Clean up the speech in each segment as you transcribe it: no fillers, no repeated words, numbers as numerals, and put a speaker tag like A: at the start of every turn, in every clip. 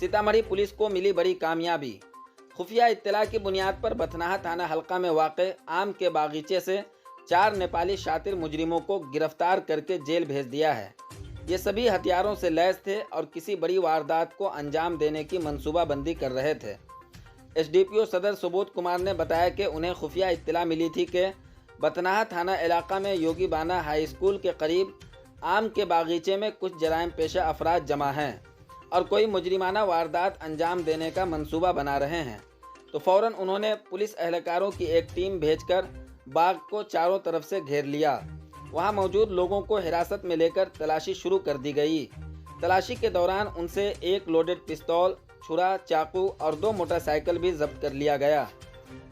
A: Sitamarhi police को मिली बड़ी कामयाबी। खुफिया इत्तला की बुनियाद पर बथनाहा थाना हल्का में वाक़े आम के बागीचे से 4 नेपाली शातिर मुजरिमों को गिरफ्तार करके जेल भेज दिया है। ये सभी हथियारों से लैस थे और किसी बड़ी वारदात को अंजाम देने की मंसूबाबंदी कर रहे थे। एसडीपीओ सदर सुबोध कुमार ने बताया कि उन्हें खुफिया इत्तला मिली थी कि बथनाहा थाना इलाका में योगी बाना हाई स्कूल के करीब आम के बागीचे में कुछ जराइम पेशा अफराद जमा हैं और कोई मुजरिमाना वारदात अंजाम देने का मंसूबा बना रहे हैं। तो फ़ौरन उन्होंने पुलिस एहलकारों की एक टीम भेजकर बाग को चारों तरफ से घेर लिया। वहां मौजूद लोगों को हिरासत में लेकर तलाशी शुरू कर दी गई। तलाशी के दौरान उनसे एक लोडेड पिस्तौल, छुरा, चाकू और 2 मोटरसाइकिल भी जब्त कर लिया गया।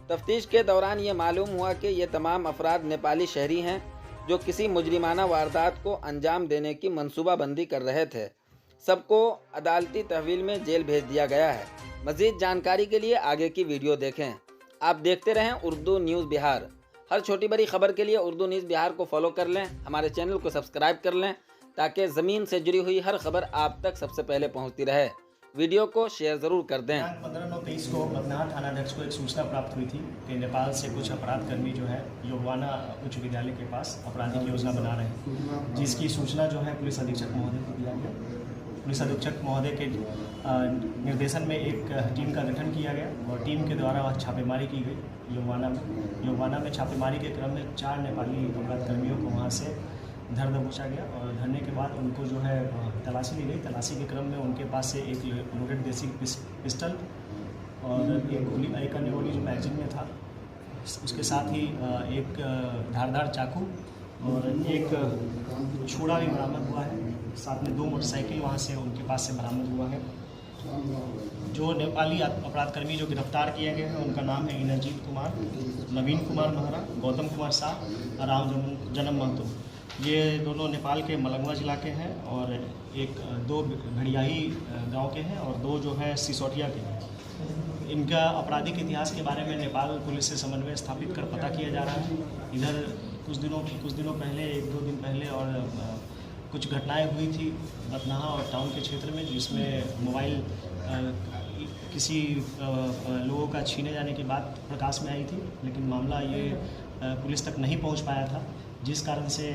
A: तफ्तीश के दौरान ये मालूम हुआ कि ये तमाम अफराद नेपाली शहरी हैं जो किसी मुजरिमाना वारदात को अंजाम देने की मंसूबाबंदी कर रहे थे। सबको अदालती तहवील में जेल भेज दिया गया है। मज़ीद जानकारी के लिए आगे की वीडियो देखें। आप देखते रहें उर्दू न्यूज़ बिहार। हर छोटी बड़ी खबर के लिए उर्दू न्यूज़ बिहार को फॉलो कर लें, हमारे चैनल को सब्सक्राइब कर लें ताकि ज़मीन से जुड़ी हुई हर खबर आप तक सबसे पहले पहुंचती रहे। वीडियो को शेयर ज़रूर कर दें।
B: 15/9/23 को बथनाहा थाना अध्यक्ष को एक सूचना प्राप्त हुई थी कि नेपाल से कुछ अपराध कर्मी जो है योगवाना उच्च विद्यालय के पास आपराधिक योजना बना रहे हैं, जिसकी सूचना जो है पुलिस अधीक्षक महोदय को दिया गया। पुलिस अधीक्षक महोदय के निर्देशन में एक टीम का गठन किया गया और टीम के द्वारा छापेमारी की गई योगवाना में छापेमारी के क्रम में 4 नेपाली अपराध कर्मियों को वहाँ से धर दबोचा गया और धरने के बाद उनको जो है तलाशी ली गई। तलाशी के क्रम में उनके पास से एक लोडेड देसी पिस्टल और एक अन्य गोली जो मैगजीन में था, उसके साथ ही एक धारदार चाकू और एक छुरा भी बरामद हुआ है। साथ में 2 मोटरसाइकिल वहाँ से उनके पास से बरामद हुआ है। जो नेपाली अपराधकर्मी जो गिरफ्तार किए गए हैं उनका नाम है इनरजीत कुमार, नवीन कुमार महरा, गौतम कुमार शाह और राम जन्म महतो। ये दोनों नेपाल के मलंगवा जिला के हैं और 2 घड़ियाही गांव के हैं और 2 जो है सिसोटिया के हैं। इनका आपराधिक इतिहास के बारे में नेपाल पुलिस से समन्वय स्थापित कर पता किया जा रहा है। इधर कुछ दिनों पहले 1-2 दिन पहले और कुछ घटनाएं हुई थी बथनाहा और टाउन के क्षेत्र में, जिसमें मोबाइल किसी लोगों का छीने जाने की बात प्रकाश में आई थी, लेकिन मामला ये पुलिस तक नहीं पहुंच पाया था, जिस कारण से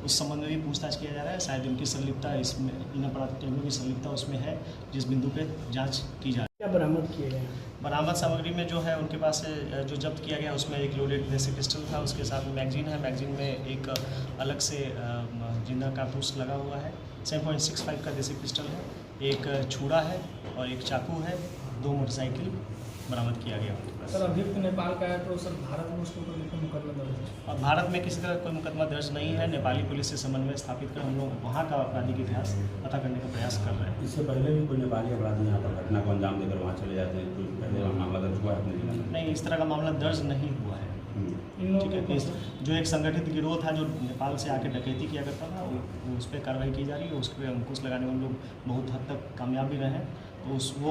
B: उस संबंध में भी पूछताछ किया जा रहा है। शायद उनकी संलिप्तता इसमें, इन अपराध कर्मियों की संलिप्तता उसमें है, जिस बिंदु पे जांच की जा रही है।
C: क्या बरामद किए गए?
B: बरामद सामग्री में जो है उनके पास से जो जब्त किया गया उसमें एक लोडेड देसी पिस्टल था, उसके साथ में मैगजीन है। मैगजीन में एक अलग से जिंदा कारतूस लगा हुआ है। 7.65 का देसी पिस्टल है, एक छुरा है और एक चाकू है। 2 मोटरसाइकिल बरामद किया गया।
C: सर अभियुक्त नेपाल का है तो सर भारत में उसको कोई मुकदमा दर्ज है?
B: अब भारत में किसी तरह कोई मुकदमा दर्ज नहीं है। नेपाली पुलिस से समन्वय स्थापित कर हम लोग वहाँ का आपराधिक इतिहास पता करने का प्रयास कर रहे हैं।
D: इससे पहले भी कोई नेपाली अपराधी यहाँ पर घटना को अंजाम देकर वहाँ चले जाते हैं, तो पहले मामला दर्ज हुआ है अपने जिले में?
B: नहीं, इस तरह का मामला दर्ज नहीं हुआ है। ठीक है, जो एक संगठित गिरोह था जो नेपाल से आके डकैती किया करता था, वो उस पर कार्रवाई की जा रही है। उस पर अंकुश लगाने में हम लोग बहुत हद तक कामयाब भी रहे हैं। तो वो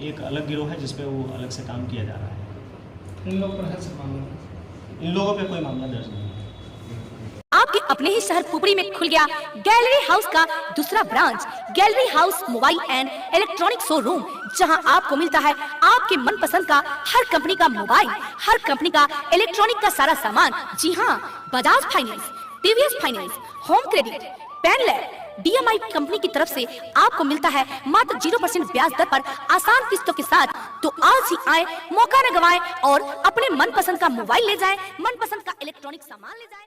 B: एक अलग गिरोह है जिस पे वो अलग से काम किया जा रहा है।
C: इन लोगों पर है सर मामला?
B: इन लोगों पे कोई मामला दर्ज नहीं है।
E: आपके अपने ही शहर पुपरी में खुल गया गैलरी हाउस का दूसरा branch, gallery house mobile and electronic showroom, जहां आपको मिलता है आपके मनपसंद का हर कंपनी का मोबाइल, हर कंपनी का इलेक्ट्रॉनिक का सारा सामान। जी हां, Bajaj finance, TVS finance, home credit, पेनलैब, DMI कंपनी की तरफ से आपको मिलता है मात्र 0% ब्याज दर पर आसान किस्तों के साथ। तो आज ही आए, मौका न गवाएं और अपने मनपसंद का मोबाइल ले जाएं, मनपसंद का इलेक्ट्रॉनिक सामान ले जाएं।